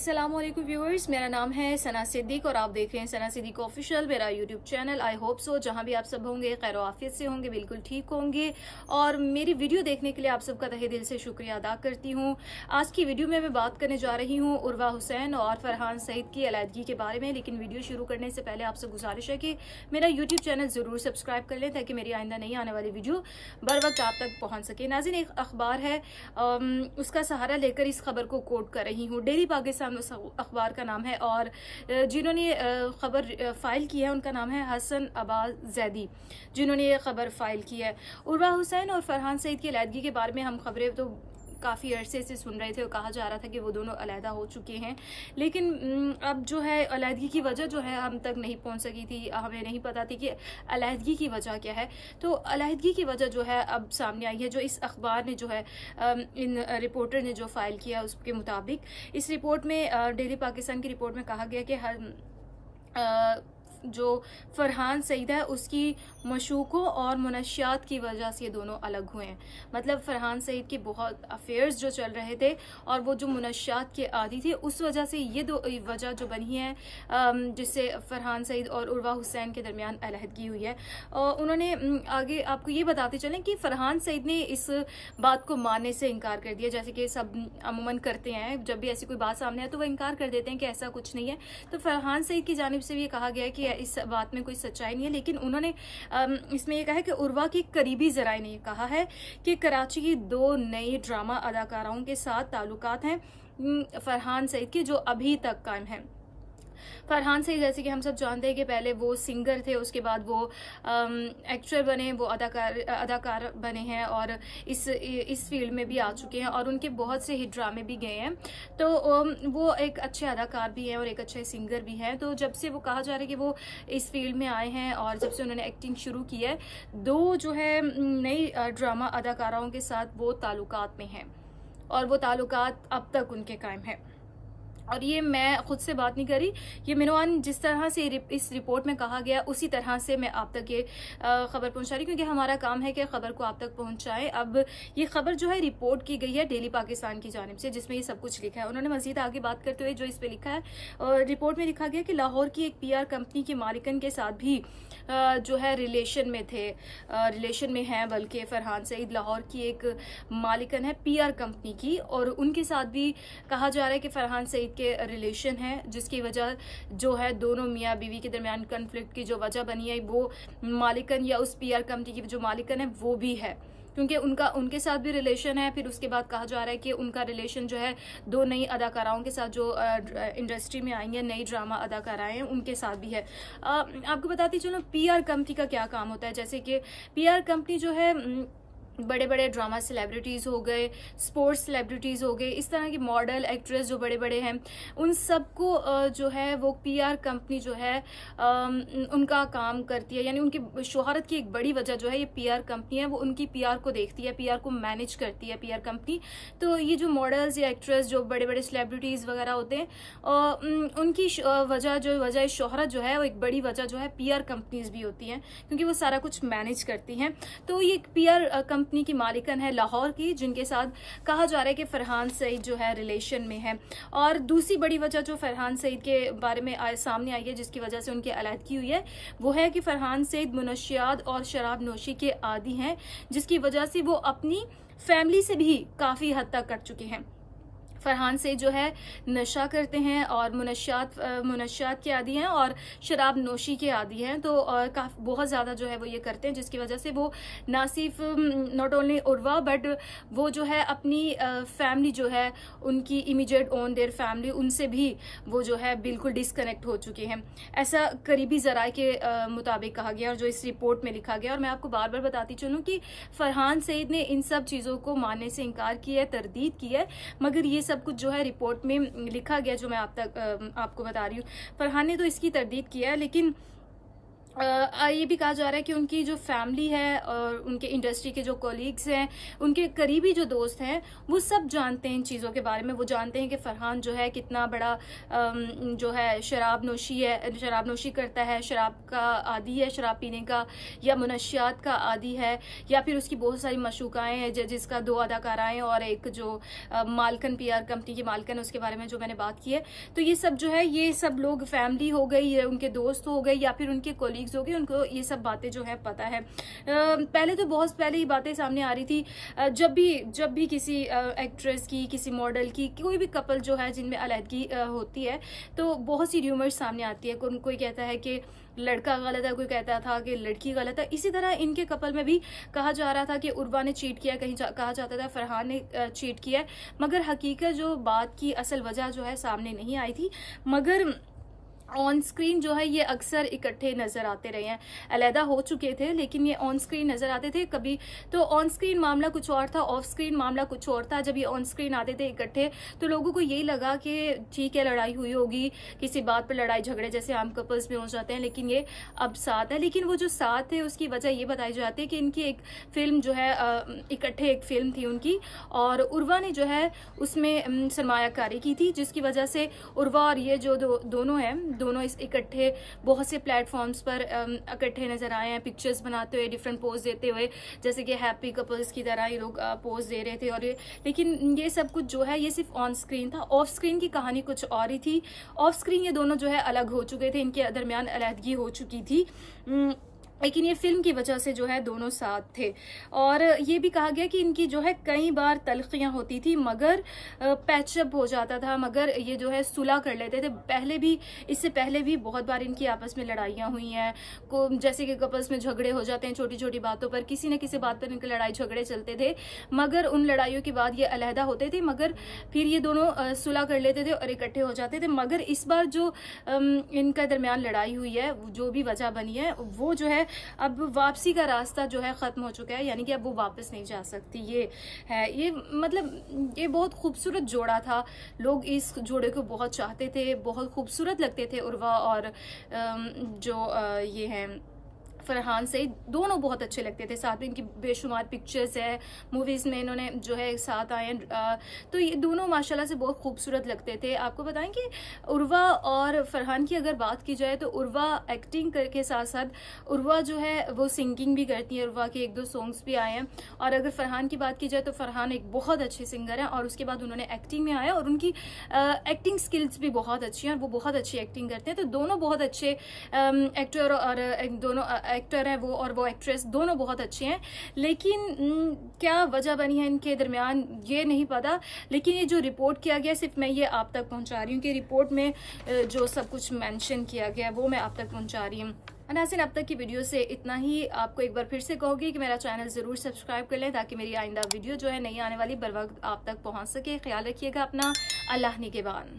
अस्सलामुअलैकुम व्यूअर्स, मेरा नाम है सना सिद्दीक और आप देख रहे हैं सना सिद्दीक ऑफिशियल, मेरा YouTube channel. I hope so जहां भी आप सब होंगे खैर आफियत से होंगे, बिल्कुल ठीक होंगे। और मेरी वीडियो देखने के लिए आप सबका तहे दिल से शुक्रिया अदा करती हूं। आज की वीडियो में मैं बात करने जा रही हूं उर्वा हुसैन और फरहान सईद की अलहदगी के बारे में। लेकिन वीडियो शुरू करने से पहले आपसे गुजारिश है कि मेरा यूट्यूब चैनल ज़रूर सब्सक्राइब कर लें ताकि मेरी आइंदा नहीं आने वाली वीडियो बर वक्त आप तक पहुँच सके। नाज़रीन, एक अखबार है, उसका सहारा लेकर इस खबर को कोट कर रही हूँ। डेली पाकिस्तान उस अखबार का नाम है और जिन्होंने खबर फाइल की है उनका नाम है हसन अब्बास जैदी, जिन्होंने ये खबर फाइल की है। उर्वा हुसैन और फरहान सईद की अलहदगी के बारे में हम खबरें तो काफ़ी अरसे से सुन रहे थे और कहा जा रहा था कि वो दोनों अलहदा हो चुके हैं। लेकिन अब जो है अलहदगी की वजह जो है हम तक नहीं पहुंच सकी थी, हमें नहीं पता थी कि अलहदगी की वजह क्या है। तो अलहदगी की वजह जो है अब सामने आई है, जो इस अखबार ने जो है इन रिपोर्टर ने जो फाइल किया उसके मुताबिक। इस रिपोर्ट में डेली पाकिस्तान की रिपोर्ट में कहा गया कि जो फरहान सईद है उसकी मशूकों और मुनशियात की वजह से ये दोनों अलग हुए हैं। मतलब फरहान सईद के बहुत अफेयर्स जो चल रहे थे और वो जो मुनशियात के आदी थे, उस वजह से ये दो वजह जो बनी है जिससे फरहान सईद और उर्वा हुसैन के दरमियान अलहदगी हुई है। उन्होंने आगे आपको ये बताते चलें कि फरहान सईद ने इस बात को मानने से इनकार कर दिया, जैसे कि सब अमूमन करते हैं। जब भी ऐसी कोई बात सामने आए तो वो इनकार कर देते हैं कि ऐसा कुछ नहीं है। तो फरहान सईद की जानिब से भी ये कहा गया है कि इस बात में कोई सच्चाई नहीं है। लेकिन उन्होंने इसमें यह कहा है कि उर्वा की करीबी जराए ने कहा है कि कराची की दो नई ड्रामा अदाकाराओं के साथ ताल्लुकात हैं फरहान सईद के, जो अभी तक कायम हैं। फरहान सईद जैसे कि हम सब जानते हैं कि पहले वो सिंगर थे, उसके बाद वो एक्टर बने, वो अदाकार बने हैं और इस फील्ड में भी आ चुके हैं और उनके बहुत से हिट ड्रामे भी गए हैं। तो वो एक अच्छे अदाकार भी हैं और एक अच्छे सिंगर भी हैं। तो जब से वो कहा जा रहा है कि वो इस फील्ड में आए हैं और जब से उन्होंने एक्टिंग शुरू की है, दो जो है नई ड्रामा अदाकाराओं के साथ वो ताल्लुकात में हैं और वो ताल्लुकात अब तक उनके कायम हैं। और ये मैं खुद से बात नहीं करी, ये मिनवान जिस तरह से इस रिपोर्ट में कहा गया उसी तरह से मैं आप तक ये खबर पहुंचा रही, क्योंकि हमारा काम है कि खबर को आप तक पहुंचाएं। अब ये खबर जो है रिपोर्ट की गई है डेली पाकिस्तान की जानिब से, जिसमें ये सब कुछ लिखा है। उन्होंने मजीद आगे बात करते हुए जो इस पे लिखा है, रिपोर्ट में लिखा गया कि लाहौर की एक PR कंपनी के मालिकन के साथ भी जो है रिलेशन में थे, रिलेशन में हैं। बल्कि फरहान सईद लाहौर की एक मालिकन है PR कंपनी की, और उनके साथ भी कहा जा रहा है कि फरहान सईद के रिलेशन है, जिसकी वजह जो है दोनों मियाँ बीवी के दरमियान कन्फ्लिक्ट की जो वजह बनी है वो मालिकन या उस PR कंपनी की जो मालिकन है वो भी है, क्योंकि उनके साथ भी रिलेशन है। फिर उसके बाद कहा जा रहा है कि उनका रिलेशन जो है दो नई अदाकाराओं के साथ जो इंडस्ट्री में आई हैं, नई ड्रामा अदाकाराएं हैं, उनके साथ भी है। आपको बताती चलो PR कंपनी का क्या काम होता है। जैसे कि PR कंपनी जो है बड़े बड़े ड्रामा सेलिब्रिटीज़ हो गए, स्पोर्ट्स सेलिब्रिटीज़ हो गए, इस तरह की मॉडल एक्ट्रेस जो बड़े बड़े हैं, उन सबको जो है वो PR कंपनी जो है उनका काम करती है। यानी उनकी शोहरत की एक बड़ी वजह जो है ये PR कंपनी है, वो उनकी PR को देखती है, PR को मैनेज करती है PR कंपनी। तो ये जो मॉडल्स या एक्ट्रेस जो बड़े बड़े सेलिब्रिटीज़ वगैरह होते हैं, उनकी वजह शोहरत जो है वो एक बड़ी वजह जो है PR कंपनीज भी होती हैं, क्योंकि वो सारा कुछ मैनेज करती हैं। तो ये PR कंपनी की मालिकन है लाहौर की, जिनके साथ कहा जा रहा है कि फरहान सईद जो है रिलेशन में है। और दूसरी बड़ी वजह जो फरहान सईद के बारे में सामने आई है, जिसकी वजह से उनकी अलहदगी हुई है, वो है कि फरहान सईद मुनशियात और शराब नोशी के आदी हैं, जिसकी वजह से वो अपनी फैमिली से भी काफ़ी हद तक कट चुके हैं। फरहान से जो है नशा करते हैं और मुनशियात के आदी हैं और शराब नोशी के आदी हैं। तो बहुत ज़्यादा जो है वो ये करते हैं, जिसकी वजह से वो ना सिर्फ नॉट ओनली उर्वा बट वो जो है अपनी फैमिली जो है उनकी इमीडिएट ऑन देयर फैमिली, उनसे भी वो जो है बिल्कुल डिसकनेक्ट हो चुके हैं। ऐसा करीबी ज़राए के मुताबिक कहा गया और जो इस रिपोर्ट में लिखा गया। और मैं आपको बार बार बताती चलूँ कि फरहान सईद ने इन सब चीज़ों को मानने से इनकार किया है, तरदीद की है, मगर ये सब कुछ जो है रिपोर्ट में लिखा गया जो मैं आपको बता रही हूँ। फरहान ने तो इसकी तरदीद किया है, लेकिन ये भी कहा जा रहा है कि उनकी जो फैमिली है और उनके इंडस्ट्री के जो कोलीग्स हैं, उनके करीबी जो दोस्त हैं, वो सब जानते हैं इन चीज़ों के बारे में। वो जानते हैं कि फरहान जो है कितना बड़ा जो है शराब नोशी करता है, शराब का आदी है, शराब पीने का, या मुनशियात का आदी है, या फिर उसकी बहुत सारी मशूकाएँ हैं, जिसका 2 अदाकाराएँ और एक जो मालकन PR कंपनी की मालकन है, उसके बारे में जो मैंने बात की है। तो ये सब जो है, ये सब लोग फैमिली हो गई, उनके दोस्त हो गए, या फिर उनके कोलीग्स हो गए, उनको ये सब बातें जो है पता है। पहले तो बहुत पहले ही बातें सामने आ रही थी। जब भी किसी एक्ट्रेस की, किसी मॉडल की, कोई भी कपल जो है जिनमें अलहदगी होती है, तो बहुत सी र्यूमर्स सामने आती है। कोई कहता है कि लड़का गलत है, कोई कहता था कि लड़की गलत है। इसी तरह इनके कपल में भी कहा जा रहा था कि उर्वा ने चीट किया, कहा जाता था फरहान ने चीट किया, मगर हकीकत जो बात की असल वजह जो है सामने नहीं आई थी। मगर ऑन स्क्रीन जो है ये अक्सर इकट्ठे नजर आते रहे हैं। अलहदा हो चुके थे लेकिन ये ऑन स्क्रीन नजर आते थे। कभी तो ऑन स्क्रीन मामला कुछ और था, ऑफ स्क्रीन मामला कुछ और था। जब ये ऑन स्क्रीन आते थे इकट्ठे तो लोगों को यही लगा कि ठीक है, लड़ाई हुई होगी, किसी बात पर लड़ाई झगड़े जैसे आम कपल्स में हो जाते हैं, लेकिन ये अब साथ है। लेकिन वो जो साथ है उसकी वजह ये बताई जाती है कि इनकी एक फिल्म जो है, इकट्ठे एक फिल्म थी उनकी, और उर्वा ने जो है उसमें सरमायाकारी की थी, जिसकी वजह से उर्वा और ये जो दोनों हैं, दोनों इस इकट्ठे बहुत से प्लेटफॉर्म्स पर इकट्ठे नजर आए हैं, पिक्चर्स बनाते हुए, डिफरेंट पोज देते हुए, जैसे कि हैप्पी कपल्स की तरह ये लोग पोज दे रहे थे। और लेकिन ये सब कुछ जो है ये सिर्फ ऑन स्क्रीन था। ऑफ स्क्रीन की कहानी कुछ और ही थी। ऑफ स्क्रीन ये दोनों जो है अलग हो चुके थे, इनके दरमियान अलहदगी हो चुकी थी। लेकिन ये फिल्म की वजह से जो है दोनों साथ थे। और ये भी कहा गया कि इनकी जो है कई बार तलखियां होती थी, मगर पैचअप हो जाता था, मगर ये जो है सुलह कर लेते थे। पहले भी, इससे पहले भी बहुत बार इनकी आपस में लड़ाइयां हुई हैं। जैसे कि कपल्स में झगड़े हो जाते हैं छोटी छोटी बातों पर, किसी न किसी बात पर इनके लड़ाई झगड़े चलते थे, मगर उन लड़ाइयों के बाद ये अलहदा होते थे, मगर फिर ये दोनों सुलह कर लेते थे और इकट्ठे हो जाते थे। मगर इस बार जो इनका दरमियान लड़ाई हुई है, जो भी वजह बनी है, वो जो है अब वापसी का रास्ता जो है खत्म हो चुका है, यानी कि अब वो वापस नहीं जा सकती। ये है, ये मतलब ये बहुत खूबसूरत जोड़ा था। लोग इस जोड़े को बहुत चाहते थे, बहुत खूबसूरत लगते थे उर्वा और जो ये हैं फरहान से, दोनों बहुत अच्छे लगते थे। साथ में इनकी बेशुमार पिक्चर्स है, मूवीज में इन्होंने जो है साथ आए हैं। तो ये दोनों माशाल्लाह से बहुत खूबसूरत लगते थे। आपको बताएं कि उर्वा और फरहान की अगर बात की जाए तो उर्वा एक्टिंग के साथ साथ उर्वा जो है वो सिंगिंग भी करती है। उर्वा के 1-2 सॉन्ग्स भी आए हैं। और अगर फरहान की बात की जाए तो फरहान एक बहुत अच्छे सिंगर हैं, और उसके बाद उन्होंने एक्टिंग में आया, और उनकी एक्टिंग स्किल्स भी बहुत अच्छी हैं, और वो बहुत अच्छी एक्टिंग करते हैं। तो दोनों बहुत अच्छे एक्टर, और दोनों एक्टर है वो, और वो एक्ट्रेस, दोनों बहुत अच्छे हैं। लेकिन क्या वजह बनी है इनके दरमियान ये नहीं पता। लेकिन ये जो रिपोर्ट किया गया, सिर्फ मैं ये आप तक पहुंचा रही हूँ कि रिपोर्ट में जो सब कुछ मेंशन किया गया वो मैं आप तक पहुंचा रही हूँ। नाज़रीन, अब तक की वीडियो से इतना ही। आपको एक बार फिर से कहूँगी कि मेरा चैनल ज़रूर सब्सक्राइब कर लें, ताकि मेरी आइंदा वीडियो जो है नई आने वाली बर वक्त आप तक पहुँच सके। ख्याल रखिएगा अपना। अल्लाह निगहबान।